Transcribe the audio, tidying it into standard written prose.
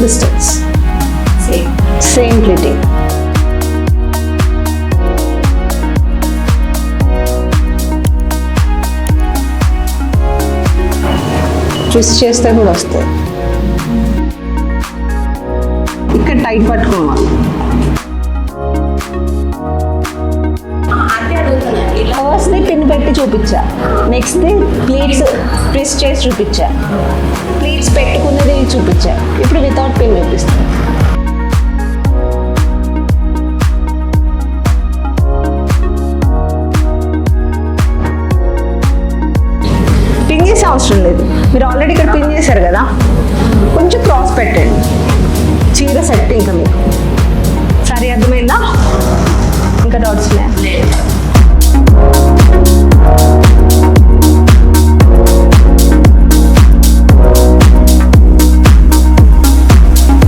distance. Same pleating. Twist చేస్తే కూడా వస్తాయి. ఇక్కడ టైట్ పట్టుకోవాలి. ఫస్ట్ పిన్ పెట్టి చూపించా, నెక్స్ట్ ప్లీట్స్ ట్విస్ట్ చేసి చూపించా, ప్లీట్స్ పెట్టుకున్నది చూపించా, ఇప్పుడు వితౌట్ పిన్ చూపిస్తా. పిన్ చేసే అవసరం లేదు, మీరు ఆల్రెడీ ఇక్కడ పిన్ చేశారు కదా, కొంచెం క్రాస్ పెట్టండి, చీర సెట్ ఇంకా మీకు. సరే అర్థమైందా? ఇంకా డౌట్స్ ఉన్నాయా?